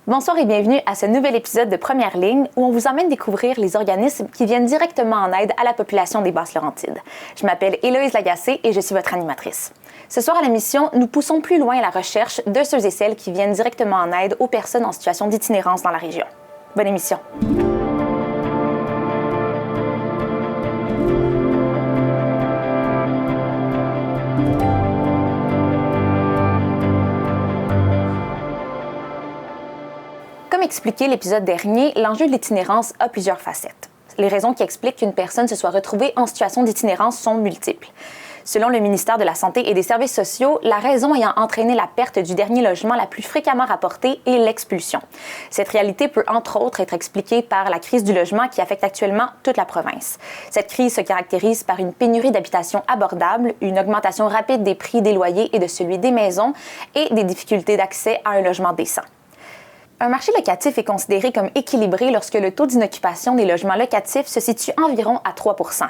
Bonsoir et bienvenue à ce nouvel épisode de Première Ligne où on vous emmène découvrir les organismes qui viennent directement en aide à la population des Basses-Laurentides. Je m'appelle Héloïse Lagacé et je suis votre animatrice. Ce soir à l'émission, nous poussons plus loin la recherche de ceux et celles qui viennent directement en aide aux personnes en situation d'itinérance dans la région. Bonne émission! Comme expliqué l'épisode dernier, l'enjeu de l'itinérance a plusieurs facettes. Les raisons qui expliquent qu'une personne se soit retrouvée en situation d'itinérance sont multiples. Selon le ministère de la Santé et des Services sociaux, la raison ayant entraîné la perte du dernier logement la plus fréquemment rapportée est l'expulsion. Cette réalité peut entre autres être expliquée par la crise du logement qui affecte actuellement toute la province. Cette crise se caractérise par une pénurie d'habitations abordables, une augmentation rapide des prix des loyers et de celui des maisons et des difficultés d'accès à un logement décent. Un marché locatif est considéré comme équilibré lorsque le taux d'inoccupation des logements locatifs se situe environ à 3 %.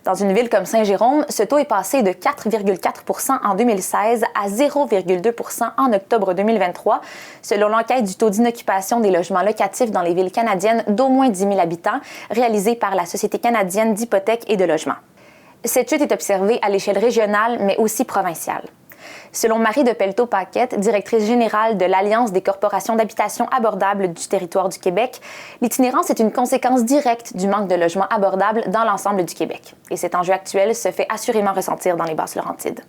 Dans une ville comme Saint-Jérôme, ce taux est passé de 4,4 % en 2016 à 0,2 % en octobre 2023, selon l'enquête du taux d'inoccupation des logements locatifs dans les villes canadiennes d'au moins 10 000 habitants, réalisée par la Société canadienne d'hypothèques et de logements. Cette chute est observée à l'échelle régionale, mais aussi provinciale. Selon Marie de Pelletot-Paquette, directrice générale de l'Alliance des corporations d'habitation abordables du territoire du Québec, l'itinérance est une conséquence directe du manque de logements abordables dans l'ensemble du Québec. Et cet enjeu actuel se fait assurément ressentir dans les Basses-Laurentides.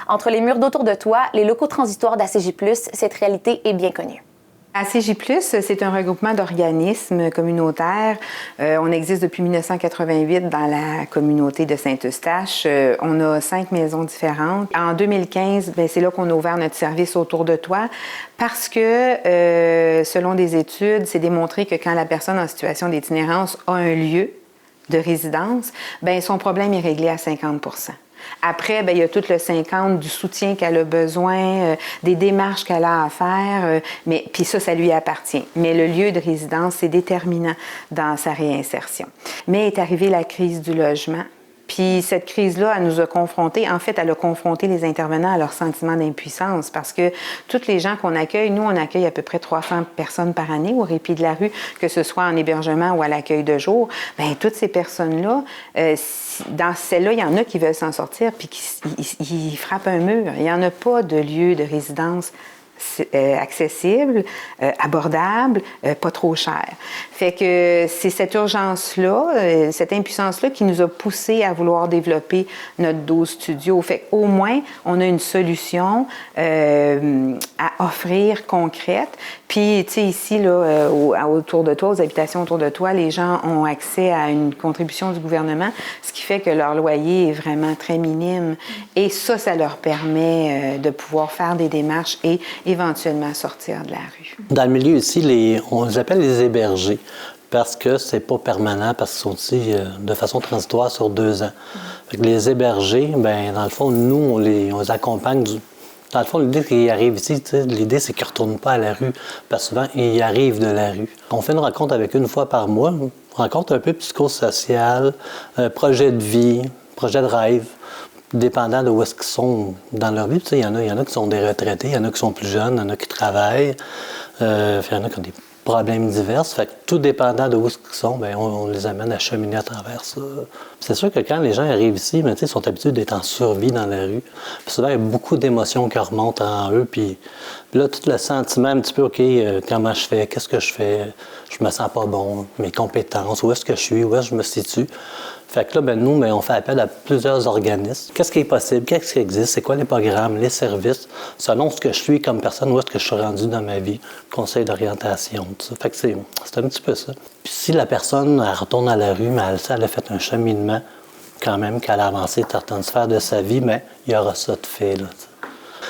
Entre les murs d'Autour de toi, les locaux transitoires d'ACJ+, cette réalité est bien connue. ACJ+, c'est un regroupement d'organismes communautaires. On existe depuis 1988 dans la communauté de Saint-Eustache. On a 5 maisons différentes. En 2015, c'est là qu'on a ouvert notre service Autour de toi parce que, selon des études, c'est démontré que quand la personne en situation d'itinérance a un lieu de résidence, son problème est réglé à 50 %. Après, il y a tout le 50 du soutien qu'elle a besoin, des démarches qu'elle a à faire, puis ça lui appartient. Mais le lieu de résidence, c'est déterminant dans sa réinsertion. Mais est arrivée la crise du logement. Puis cette crise-là, elle nous a confrontés. En fait, elle a confronté les intervenants à leur sentiment d'impuissance parce que toutes les gens qu'on accueille, nous, on accueille à peu près 300 personnes par année au répit de la rue, que ce soit en hébergement ou à l'accueil de jour. Toutes ces personnes-là, dans celles-là, il y en a qui veulent s'en sortir puis qui frappent un mur. Il n'y en a pas de lieu de résidence accessible, abordable, pas trop cher. Fait que c'est cette urgence-là, cette impuissance-là qui nous a poussé à vouloir développer notre 12 studios. Fait qu'au moins, on a une solution à offrir concrète. Puis, tu sais, ici, là, autour de toi, aux habitations autour de toi, les gens ont accès à une contribution du gouvernement, ce qui fait que leur loyer est vraiment très minime. Et ça leur permet de pouvoir faire des démarches et éventuellement sortir de la rue. Dans le milieu ici, on les appelle les hébergés parce que c'est pas permanent, parce qu'ils sont ici de façon transitoire sur 2 ans. Fait que les hébergés, dans le fond, nous, on les accompagne. Dans le fond, l'idée qu'ils arrivent ici, l'idée, c'est qu'ils ne retournent pas à la rue, parce que souvent, ils arrivent de la rue. On fait une rencontre avec eux une fois par mois, une rencontre un peu psychosociale, projet de vie, projet de rêve, dépendant de où est-ce qu'ils sont dans leur vie. Il y en a qui sont des retraités, il y en a qui sont plus jeunes, il y en a qui travaillent, il y en a qui ont des problèmes divers. Fait que tout dépendant de où ils sont, on les amène à cheminer à travers ça. C'est sûr que quand les gens arrivent ici, ils sont habitués d'être en survie dans la rue. Puis souvent, il y a beaucoup d'émotions qui remontent en eux. Puis là, tout le sentiment un petit peu, OK, comment je fais, qu'est-ce que je fais, je me sens pas bon, mes compétences, où est-ce que je suis, où est-ce que je me situe. Fait que là, nous, on fait appel à plusieurs organismes. Qu'est-ce qui est possible? Qu'est-ce qui existe? C'est quoi les programmes, les services? Selon ce que je suis comme personne, où est-ce que je suis rendu dans ma vie? Conseil d'orientation, tout ça. Fait que c'est un petit peu ça. Puis si la personne, elle retourne à la rue, mais elle a fait un cheminement quand même, qu'elle a avancé certaines sphères de sa vie, mais il y aura ça de fait, là.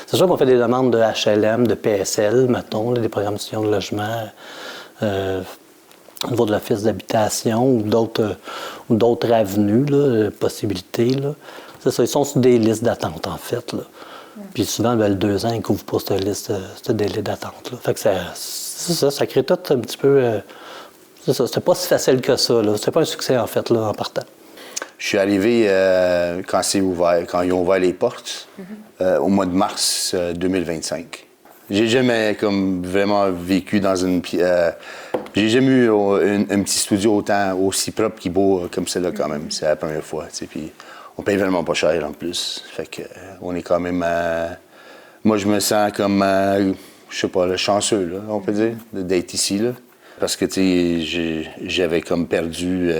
C'est sûr qu'on fait des demandes de HLM, de PSL, mettons, des programmes de logement, au niveau de l'office d'habitation ou d'autres avenues, là, possibilités. Là. C'est ça, ils sont sur des listes d'attente, en fait. Là. Puis souvent, le 2 ans, ils ne couvrent pas cette liste, ce délai d'attente. Là. Fait que ça crée tout un petit peu... c'est ça, c'était pas si facile que ça. Là. C'était pas un succès, en fait, là, en partant. Je suis arrivé quand ils ont ouvert les portes, au mois de mars 2025. J'ai jamais comme vraiment vécu dans une... j'ai jamais eu un petit studio aussi propre qu'il beau comme celle-là quand même. C'est la première fois, tu sais. Puis on paye vraiment pas cher en plus. Fait que on est quand même... moi, je me sens comme, je sais pas, le chanceux, là, on peut dire, d'être ici, là. Parce que, tu sais, j'avais comme perdu...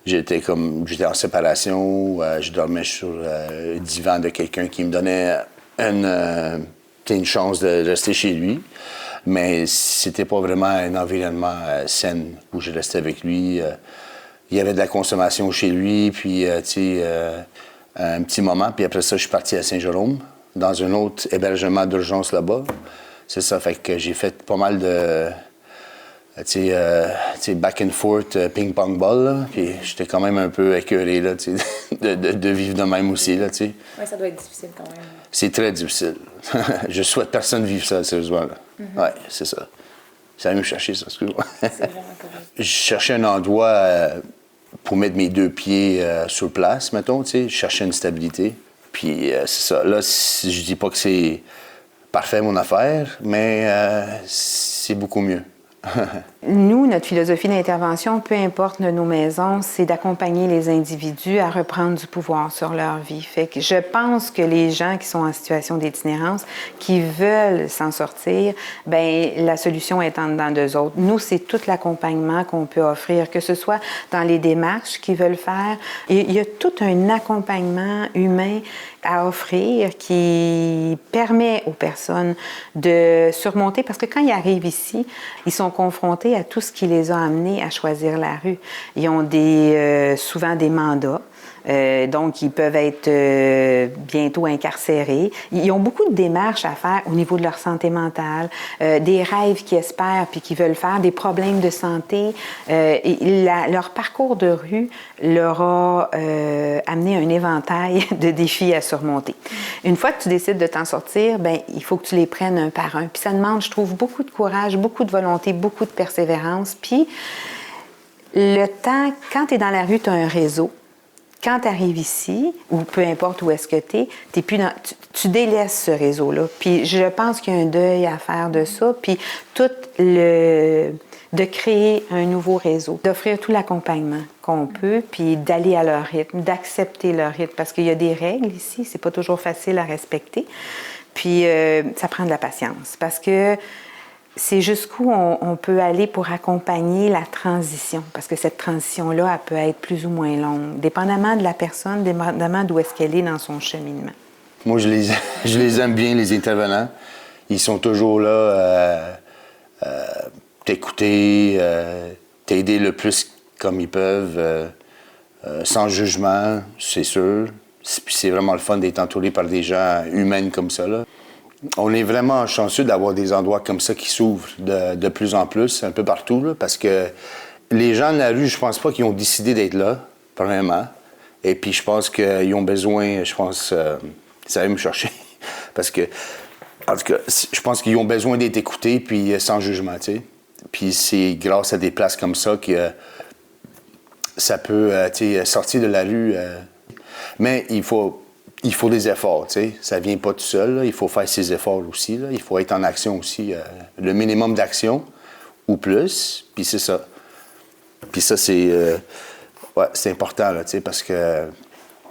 j'étais en séparation. Je dormais sur le divan de quelqu'un qui me donnait une chance de rester chez lui. Mais c'était pas vraiment un environnement sain où je restais avec lui. Il y avait de la consommation chez lui, puis, tu sais, un petit moment. Puis après ça, je suis parti à Saint-Jérôme, dans un autre hébergement d'urgence là-bas. C'est ça, fait que j'ai fait pas mal de... tu sais, back and forth, ping-pong ball, là. Puis j'étais quand même un peu écœuré, là, tu sais, de vivre de même aussi, là, tu sais. Oui, ça doit être difficile quand même. C'est très difficile. Je souhaite personne vivre ça, sérieusement, là. Oui, c'est ça. Ça va me chercher, ça, excuse-moi. C'est vraiment correct. Je cherchais un endroit pour mettre mes deux pieds sur place, mettons, tu sais. Je cherchais une stabilité. Puis c'est ça. Là, je dis pas que c'est parfait, mon affaire, mais c'est beaucoup mieux. Nous, notre philosophie d'intervention, peu importe nos maisons, c'est d'accompagner les individus à reprendre du pouvoir sur leur vie. Fait que je pense que les gens qui sont en situation d'itinérance, qui veulent s'en sortir, bien, la solution est en dedans d'eux autres. Nous, c'est tout l'accompagnement qu'on peut offrir, que ce soit dans les démarches qu'ils veulent faire. Il y a tout un accompagnement humain à offrir qui permet aux personnes de surmonter, parce que quand ils arrivent ici, ils sont confrontés à tout ce qui les a amenés à choisir la rue. Ils ont souvent des mandats. Donc, ils peuvent être bientôt incarcérés. Ils ont beaucoup de démarches à faire au niveau de leur santé mentale, des rêves qu'ils espèrent puis qu'ils veulent faire, des problèmes de santé. Leur parcours de rue leur a amené un éventail de défis à surmonter. Une fois que tu décides de t'en sortir, bien, il faut que tu les prennes un par un. Puis ça demande, je trouve, beaucoup de courage, beaucoup de volonté, beaucoup de persévérance. Puis le temps, quand tu es dans la rue, tu as un réseau. Quand tu arrives ici, ou peu importe où est-ce que tu délaisses ce réseau-là. Puis je pense qu'il y a un deuil à faire de ça, puis de créer un nouveau réseau, d'offrir tout l'accompagnement qu'on peut, puis d'aller à leur rythme, d'accepter leur rythme, parce qu'il y a des règles ici, c'est pas toujours facile à respecter. Puis ça prend de la patience, parce que c'est jusqu'où on peut aller pour accompagner la transition, parce que cette transition-là, elle peut être plus ou moins longue, dépendamment de la personne, dépendamment d'où est-ce qu'elle est dans son cheminement. Moi, je les aime bien, les intervenants. Ils sont toujours là t'écouter, t'aider le plus comme ils peuvent, sans jugement, c'est sûr. Puis c'est vraiment le fun d'être entouré par des gens humains comme ça, là. On est vraiment chanceux d'avoir des endroits comme ça qui s'ouvrent de plus en plus, un peu partout, là, parce que les gens de la rue, je pense pas qu'ils ont décidé d'être là, premièrement. Et puis je pense qu'ils ont besoin, ça va me chercher, parce que, en tout cas, je pense qu'ils ont besoin d'être écoutés, puis sans jugement, tu sais. Puis c'est grâce à des places comme ça que ça peut, tu sais, sortir de la rue. Mais il faut des efforts, tu sais. Ça vient pas tout seul, là. Il faut faire ses efforts aussi, là. Il faut être en action aussi. Le minimum d'action ou plus, puis c'est ça. Puis ça, c'est important, là, tu sais, parce que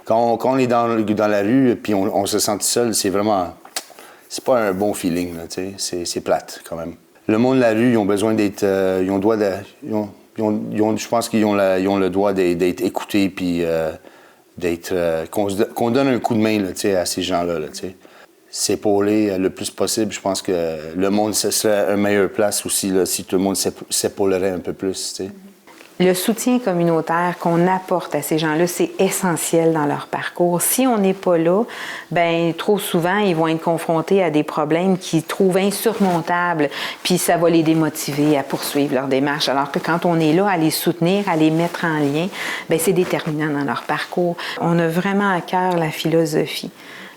quand on est dans la rue puis on se sent seul, c'est vraiment... C'est pas un bon feeling, là, tu sais. C'est plate, quand même. Le monde de la rue, ils ont besoin d'être... je pense qu'ils ont le droit d'être écoutés puis... qu'on donne un coup de main là, à ces gens-là. Là, s'épauler le plus possible. Je pense que le monde, ce serait une meilleure place aussi là, si tout le monde s'épaulerait un peu plus. T'sais. Le soutien communautaire qu'on apporte à ces gens-là, c'est essentiel dans leur parcours. Si on n'est pas là, bien, trop souvent, ils vont être confrontés à des problèmes qu'ils trouvent insurmontables, puis ça va les démotiver à poursuivre leur démarche. Alors que quand on est là à les soutenir, à les mettre en lien, bien, c'est déterminant dans leur parcours. On a vraiment à cœur la philosophie.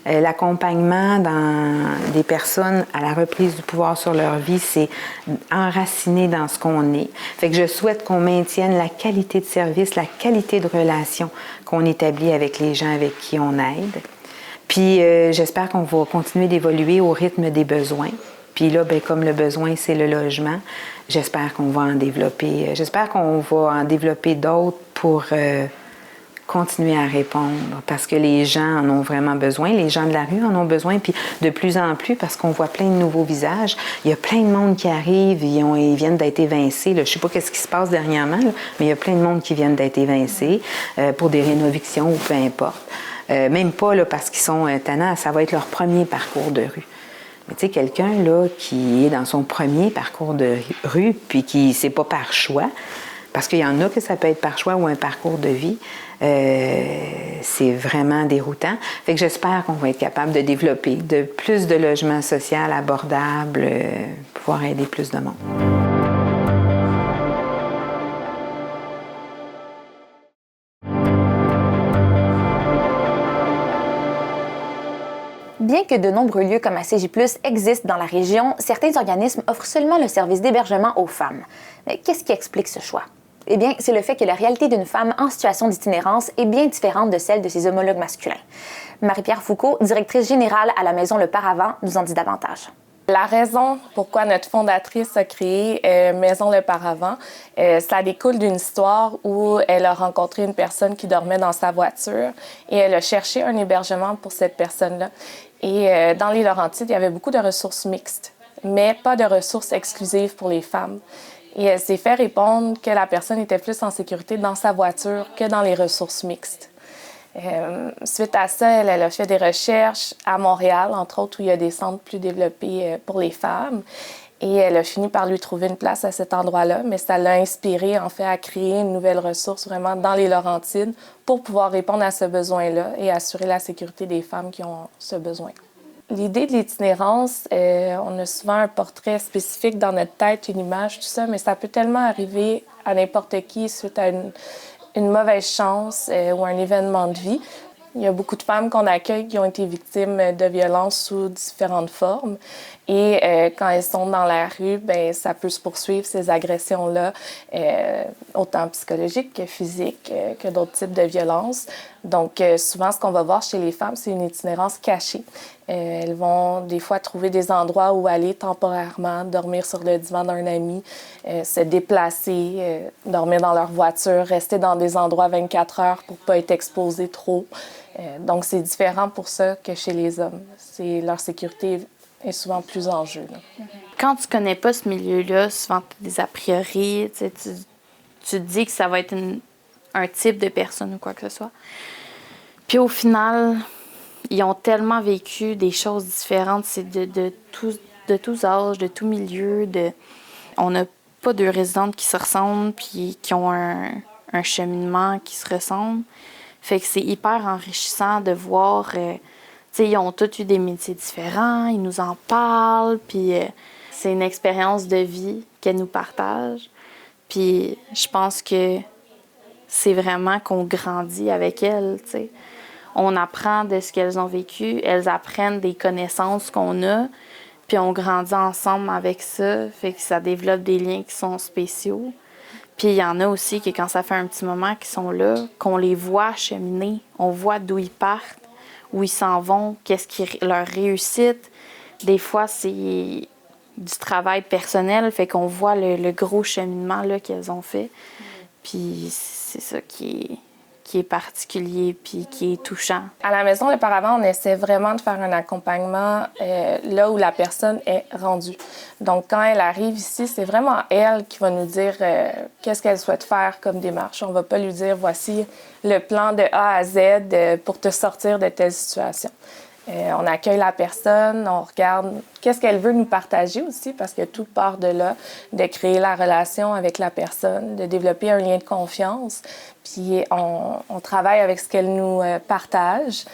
L'accompagnement des personnes à la reprise du pouvoir sur leur vie, c'est enraciné dans ce qu'on est. Fait que je souhaite qu'on maintienne la qualité de service, la qualité de relation qu'on établit avec les gens avec qui on aide. Puis j'espère qu'on va continuer d'évoluer au rythme des besoins. Puis là, bien, comme le besoin, c'est le logement, j'espère qu'on va en développer. J'espère qu'on va en développer d'autres pour continuer à répondre parce que les gens en ont vraiment besoin, les gens de la rue en ont besoin, puis de plus en plus parce qu'on voit plein de nouveaux visages. Il y a plein de monde qui arrive, ils viennent d'être évincés. Là. Je ne sais pas ce qui se passe dernièrement, là, mais il y a plein de monde qui viennent d'être évincés pour des rénovictions ou peu importe. Même pas là, parce qu'ils sont tannants, ça va être leur premier parcours de rue. Mais tu sais, quelqu'un là qui est dans son premier parcours de rue, puis qui c'est pas par choix, parce qu'il y en a que ça peut être par choix ou un parcours de vie, c'est vraiment déroutant. Fait que j'espère qu'on va être capable de développer de plus de logements sociaux abordables, pouvoir aider plus de monde. Bien que de nombreux lieux comme ACJ+, existent dans la région, certains organismes offrent seulement le service d'hébergement aux femmes. Mais qu'est-ce qui explique ce choix? Eh bien, c'est le fait que la réalité d'une femme en situation d'itinérance est bien différente de celle de ses homologues masculins. Marie-Pierre Foucault, directrice générale à la Maison Le Paravent, nous en dit davantage. La raison pourquoi notre fondatrice a créé Maison Le Paravent, ça découle d'une histoire où elle a rencontré une personne qui dormait dans sa voiture et elle a cherché un hébergement pour cette personne-là. Et dans les Laurentides, il y avait beaucoup de ressources mixtes, mais pas de ressources exclusives pour les femmes. Et elle s'est fait répondre que la personne était plus en sécurité dans sa voiture que dans les ressources mixtes. Suite à ça, elle a fait des recherches à Montréal, entre autres, où il y a des centres plus développés pour les femmes. Et elle a fini par lui trouver une place à cet endroit-là, mais ça l'a inspirée, en fait, à créer une nouvelle ressource vraiment dans les Laurentides pour pouvoir répondre à ce besoin-là et assurer la sécurité des femmes qui ont ce besoin. L'idée de l'itinérance, on a souvent un portrait spécifique dans notre tête, une image, tout ça, mais ça peut tellement arriver à n'importe qui suite à une mauvaise chance ou un événement de vie. Il y a beaucoup de femmes qu'on accueille qui ont été victimes de violences sous différentes formes. Et quand elles sont dans la rue, bien, ça peut se poursuivre, ces agressions-là, autant psychologiques que physiques, que d'autres types de violences. Donc, souvent, ce qu'on va voir chez les femmes, c'est une itinérance cachée. Elles vont des fois trouver des endroits où aller temporairement, dormir sur le divan d'un ami, se déplacer, dormir dans leur voiture, rester dans des endroits 24 heures pour ne pas être exposées trop. Donc, c'est différent pour ça que chez les hommes. Leur sécurité est souvent plus en jeu. Là. Quand tu connais pas ce milieu-là, souvent tu as des a priori, tu te dis que ça va être un type de personne ou quoi que ce soit. Puis au final, ils ont tellement vécu des choses différentes, c'est de tous âges, de tout milieu. On n'a pas deux résidentes qui se ressemblent puis qui ont un cheminement qui se ressemble. Fait que c'est hyper enrichissant de voir... ils ont tous eu des métiers différents, ils nous en parlent, puis c'est une expérience de vie qu'elles nous partagent. Puis je pense que c'est vraiment qu'on grandit avec elles, t'sais. On apprend de ce qu'elles ont vécu, elles apprennent des connaissances qu'on a, puis on grandit ensemble avec ça, fait que ça développe des liens qui sont spéciaux. Puis il y en a aussi qui, quand ça fait un petit moment qu'ils sont là, qu'on les voit cheminer, on voit d'où ils partent, où ils s'en vont, qu'est-ce qui leur réussite. Des fois, c'est du travail personnel, fait qu'on voit le gros cheminement là, qu'elles ont fait. Puis c'est ça qui est particulier puis qui est touchant. À la Maison Le Paravent, on essaie vraiment de faire un accompagnement là où la personne est rendue. Donc, quand elle arrive ici, c'est vraiment elle qui va nous dire qu'est-ce qu'elle souhaite faire comme démarche. On ne va pas lui dire, voici le plan de A à Z pour te sortir de telle situation. On accueille la personne, on regarde qu'est-ce qu'elle veut nous partager aussi, parce que tout part de là, de créer la relation avec la personne, de développer un lien de confiance. Puis on travaille avec ce qu'elle nous partage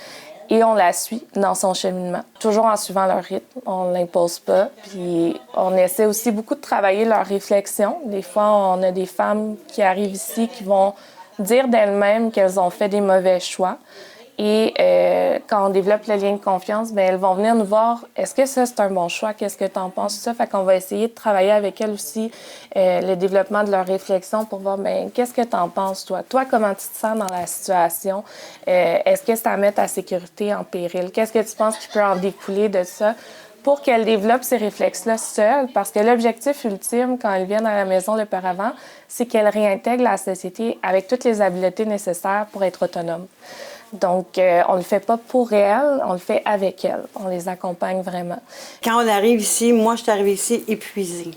et on la suit dans son cheminement, toujours en suivant leur rythme. On ne l'impose pas. Puis on essaie aussi beaucoup de travailler leur réflexion. Des fois, on a des femmes qui arrivent ici qui vont dire d'elles-mêmes qu'elles ont fait des mauvais choix. Et quand on développe le lien de confiance, bien, elles vont venir nous voir. Est-ce que ça, c'est un bon choix? Qu'est-ce que tu en penses? Ça fait qu'on va essayer de travailler avec elles aussi le développement de leur réflexion pour voir, bien, qu'est-ce que tu en penses, toi? Toi, comment tu te sens dans la situation? Est-ce que ça met ta sécurité en péril? Qu'est-ce que tu penses qui peut en découler de ça? pour qu'elles développent ces réflexes-là seules, parce que l'objectif ultime, quand elles viennent à la maison le paravent, c'est qu'elles réintègrent la société avec toutes les habiletés nécessaires pour être autonomes. Donc, on ne le fait pas pour elles, on le fait avec elles. On les accompagne vraiment. Quand on arrive ici, moi, je suis arrivée ici épuisée.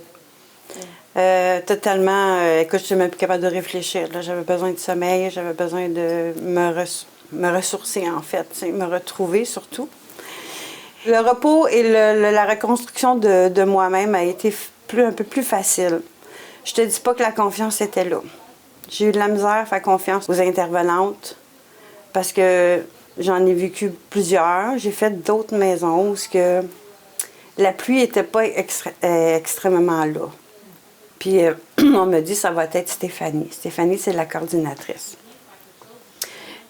Totalement, écoute, je suis même plus capable de réfléchir. Là. J'avais besoin de sommeil, j'avais besoin de me ressourcer, en fait, me retrouver surtout. Le repos et la reconstruction de moi-même a été un peu plus facile. Je te dis pas que la confiance était là. J'ai eu de la misère à faire confiance aux intervenantes parce que j'en ai vécu plusieurs. J'ai fait d'autres maisons où la pluie n'était pas extrêmement là. Puis on me dit ça va être Stéphanie. Stéphanie, c'est la coordinatrice.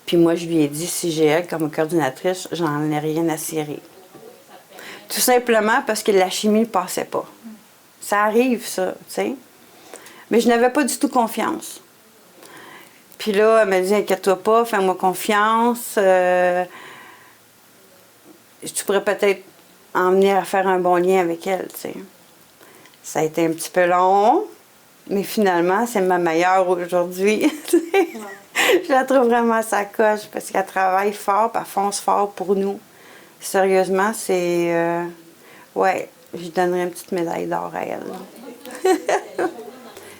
Puis moi, je lui ai dit, si j'ai elle comme coordinatrice, j'en ai rien à cirer. Tout simplement parce que la chimie ne passait pas. Ça arrive, ça, tu sais. Mais je n'avais pas du tout confiance. Puis là, elle m'a dit, inquiète-toi pas, fais-moi confiance. Tu pourrais peut-être en venir à faire un bon lien avec elle, tu sais. Ça a été un petit peu long, mais finalement, c'est ma meilleure aujourd'hui. Je la trouve vraiment sa coche parce qu'elle travaille fort, elle fonce fort pour nous. Sérieusement, c'est... ouais, je lui donnerais une petite médaille d'or à elle.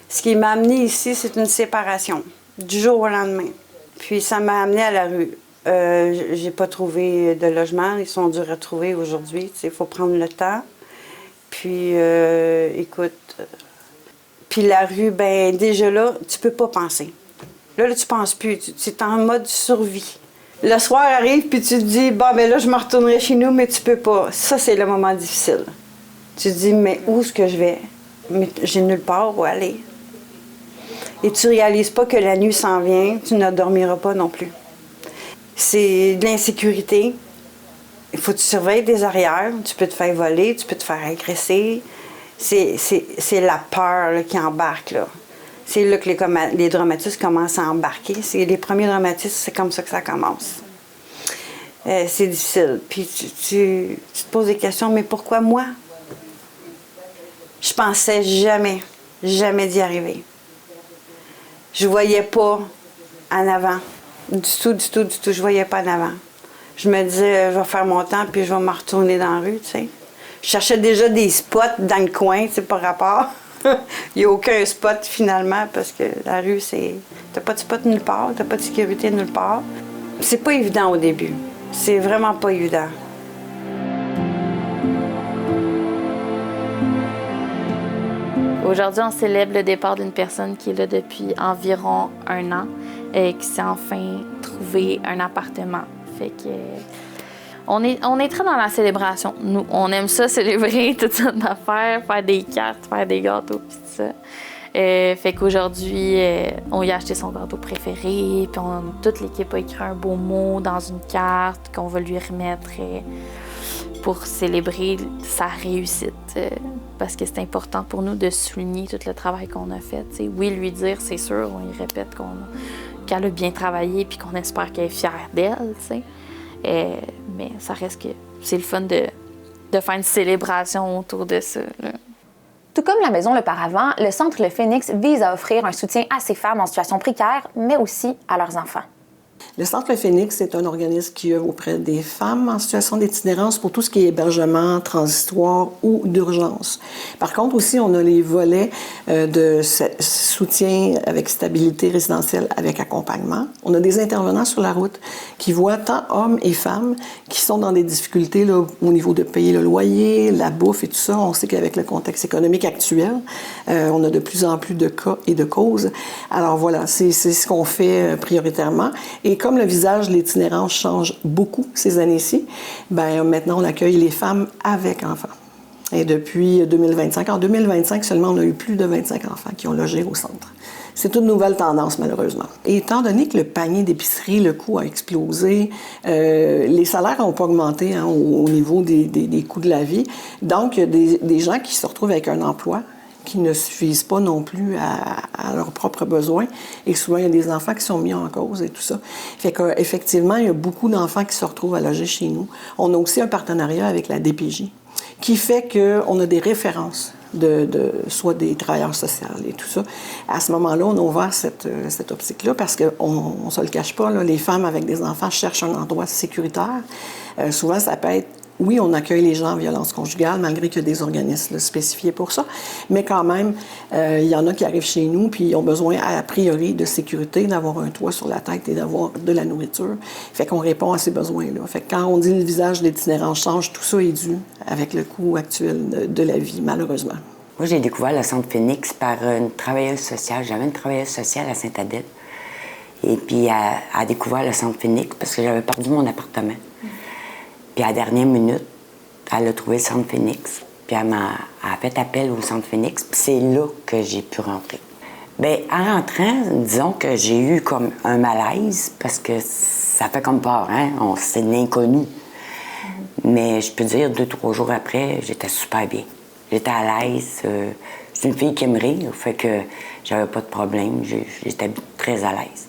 Ce qui m'a amenée ici, c'est une séparation, du jour au lendemain. Puis ça m'a amenée à la rue. J'ai pas trouvé de logement, ils sont durs à trouver aujourd'hui. Il faut prendre le temps. Puis, écoute... Puis la rue, ben déjà là, tu peux pas penser. Là, tu penses plus, c'est en mode survie. Le soir arrive, puis tu te dis, bon, ben là, je me retournerai chez nous, mais tu peux pas. Ça, c'est le moment difficile. Tu te dis, mais où est-ce que je vais? Mais j'ai nulle part où aller. Et tu réalises pas que la nuit s'en vient, tu ne dormiras pas non plus. C'est de l'insécurité. Il faut que tu surveilles des arrières. Tu peux te faire voler, tu peux te faire agresser. C'est la peur là, qui embarque, là. C'est là que les dramatismes commencent à embarquer. Les premiers dramatismes, c'est comme ça que ça commence. C'est difficile. Puis tu te poses des questions, mais pourquoi moi? Je pensais jamais d'y arriver. Je voyais pas en avant. Du tout. Je voyais pas en avant. Je me disais, je vais faire mon temps, puis je vais me retourner dans la rue, tu sais. Je cherchais déjà des spots dans le coin, c'est par rapport. Il n'y a aucun spot finalement parce que la rue, c'est. T'as pas de spot nulle part, t'as pas de sécurité nulle part. C'est pas évident au début. C'est vraiment pas évident. Aujourd'hui, on célèbre le départ d'une personne qui est là depuis environ 1 an et qui s'est enfin trouvé un appartement. Fait que. On est très dans la célébration. Nous, on aime ça, célébrer toutes sortes d'affaires, faire des cartes, faire des gâteaux, puis tout ça. Fait qu'aujourd'hui, on lui a acheté son gâteau préféré, puis toute l'équipe a écrit un beau mot dans une carte qu'on va lui remettre pour célébrer sa réussite. Parce que c'est important pour nous de souligner tout le travail qu'on a fait. T'sais. Oui, lui dire, c'est sûr, on lui répète qu'elle a bien travaillé, puis qu'on espère qu'elle est fière d'elle, tu sais. Mais ça reste que c'est le fun de faire une célébration autour de ça. Là. Tout comme la Maison Le Paravent, le Centre Le Phénix vise à offrir un soutien à ces femmes en situation précaire, mais aussi à leurs enfants. Le Centre Le Phénix est un organisme qui œuvre auprès des femmes en situation d'itinérance pour tout ce qui est hébergement transitoire ou d'urgence. Par contre, aussi, on a les volets de soutien avec stabilité résidentielle avec accompagnement. On a des intervenants sur la route qui voient tant hommes et femmes qui sont dans des difficultés là, au niveau de payer le loyer, la bouffe et tout ça. On sait qu'avec le contexte économique actuel, on a de plus en plus de cas et de causes. Alors voilà, c'est ce qu'on fait prioritairement. Et comme le visage de l'itinérance change beaucoup ces années-ci, bien maintenant on accueille les femmes avec enfants. Et depuis 2025, en 2025 seulement, on a eu plus de 25 enfants qui ont logé au centre. C'est une nouvelle tendance, malheureusement. Et étant donné que le panier d'épicerie, le coût a explosé, les salaires n'ont pas augmenté hein, au niveau des coûts de la vie. Donc, il y a des gens qui se retrouvent avec un emploi qui ne suffisent pas non plus à leurs propres besoins. Et souvent, il y a des enfants qui sont mis en cause et tout ça. Fait qu'effectivement, il y a beaucoup d'enfants qui se retrouvent à loger chez nous. On a aussi un partenariat avec la DPJ qui fait qu'on a des références soit des travailleurs sociaux et tout ça. À ce moment-là, on a ouvert cette optique-là parce qu'on ne se le cache pas, là, les femmes avec des enfants cherchent un endroit sécuritaire. Souvent, ça peut être, oui, on accueille les gens en violence conjugale, malgré qu'il y a des organismes là, spécifiés pour ça, mais quand même, il y en a qui arrivent chez nous puis ils ont besoin, a priori, de sécurité, d'avoir un toit sur la tête et d'avoir de la nourriture. Fait qu'on répond à ces besoins-là. Fait que quand on dit le visage de l'itinérance change, tout ça est dû avec le coût actuel de la vie, malheureusement. Moi, j'ai découvert le Centre Phoenix par une travailleuse sociale. J'avais une travailleuse sociale à Sainte-Adèle. Et puis, elle a découvert le Centre Phoenix parce que j'avais perdu mon appartement. Puis, à la dernière minute, elle a trouvé le Centre Phoenix. Puis, elle a fait appel au Centre Phoenix. Puis, c'est là que j'ai pu rentrer. Bien, en rentrant, disons que j'ai eu comme un malaise parce que ça fait comme peur, hein? C'est de l'inconnu. Mais je peux dire, 2-3 jours après, j'étais super bien. J'étais à l'aise. Je suis une fille qui aime rire, fait que j'avais pas de problème. J'étais très à l'aise.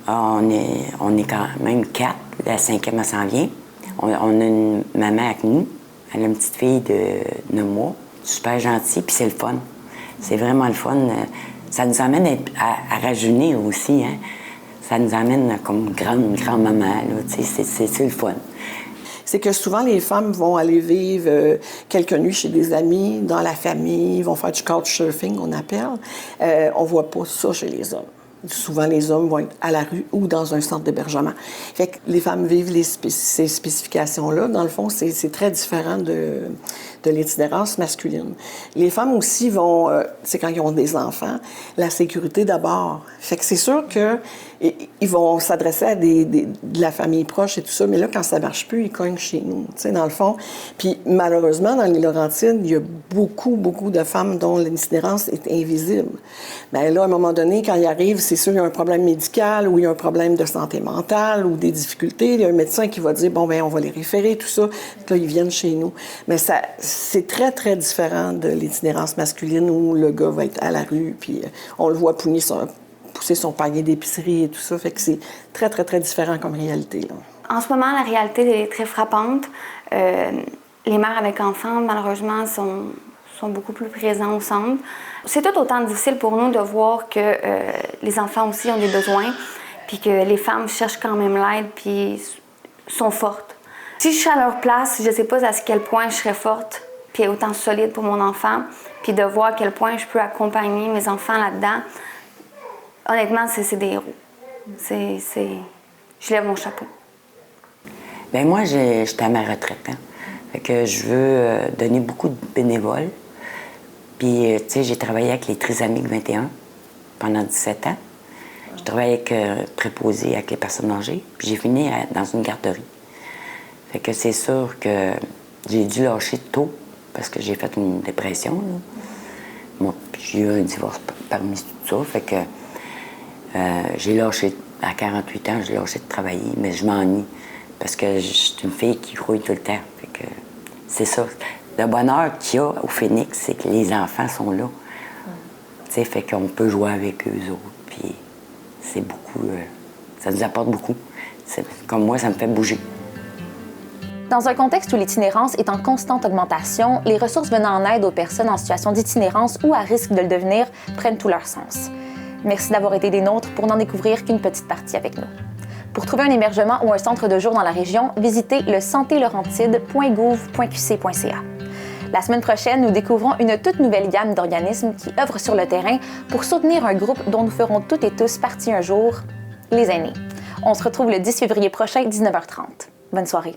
On est quand même 4. La 5e, elle s'en vient. On a une maman avec nous. Elle a une petite fille de 9 mois. Super gentille, puis c'est le fun. C'est vraiment le fun. Ça nous amène à rajeunir aussi, hein. Ça nous amène comme grand-maman, là. C'est le fun. C'est que souvent, les femmes vont aller vivre quelques nuits chez des amis, dans la famille, vont faire du couchsurfing, on appelle. On voit pas ça chez les hommes. Souvent, les hommes vont être à la rue ou dans un centre d'hébergement. Fait que les femmes vivent ces spécifications-là. Dans le fond, c'est très différent de l'itinérance masculine. Les femmes aussi vont, c'est quand ils ont des enfants, la sécurité d'abord. Fait que c'est sûr qu'ils vont s'adresser à de la famille proche et tout ça, mais là, quand ça marche plus, ils cognent chez nous, tu sais, dans le fond. Puis malheureusement, dans les Laurentides, il y a beaucoup de femmes dont l'itinérance est invisible. Bien là, à un moment donné, quand ils arrivent, c'est sûr, il y a un problème médical ou il y a un problème de santé mentale ou des difficultés. Il y a un médecin qui va dire, bon, bien, on va les référer, tout ça. Là, ils viennent chez nous. Mais c'est très, très différent de l'itinérance masculine où le gars va être à la rue, puis on le voit pousser son panier d'épicerie et tout ça. Fait que c'est très, très, très différent comme réalité, là. En ce moment, la réalité est très frappante. Les mères avec enfants, malheureusement, sont beaucoup plus présents au centre. C'est tout autant difficile pour nous de voir que les enfants aussi ont des besoins, puis que les femmes cherchent quand même l'aide, puis sont fortes. Si je suis à leur place, je ne sais pas à quel point je serais forte, puis autant solide pour mon enfant, puis de voir à quel point je peux accompagner mes enfants là-dedans. Honnêtement, c'est des héros. Je lève mon chapeau. Bien, moi, j'étais à ma retraite, hein. Fait que je veux donner beaucoup de bénévoles. Puis, tu sais, j'ai travaillé avec les Trisomiques 21 pendant 17 ans. Je travaillais avec préposé avec les personnes âgées. Puis j'ai fini dans une garderie. Fait que c'est sûr que j'ai dû lâcher tôt parce que j'ai fait une dépression, là. Moi, j'ai eu un divorce parmi tout ça. Fait que j'ai lâché, à 48 ans, j'ai lâché de travailler, mais je m'ennuie parce que je suis une fille qui grouille tout le temps. Fait que c'est ça. Le bonheur qu'il y a au Phoenix, c'est que les enfants sont là. Tu sais, fait qu'on peut jouer avec eux autres, puis c'est beaucoup... ça nous apporte beaucoup. Comme moi, ça me fait bouger. Dans un contexte où l'itinérance est en constante augmentation, les ressources venant en aide aux personnes en situation d'itinérance ou à risque de le devenir prennent tout leur sens. Merci d'avoir été des nôtres pour n'en découvrir qu'une petite partie avec nous. Pour trouver un hébergement ou un centre de jour dans la région, visitez le santélaurentide.gouv.qc.ca. La semaine prochaine, nous découvrons une toute nouvelle gamme d'organismes qui œuvrent sur le terrain pour soutenir un groupe dont nous ferons toutes et tous partie un jour, les aînés. On se retrouve le 10 février prochain, 19h30. Bonne soirée.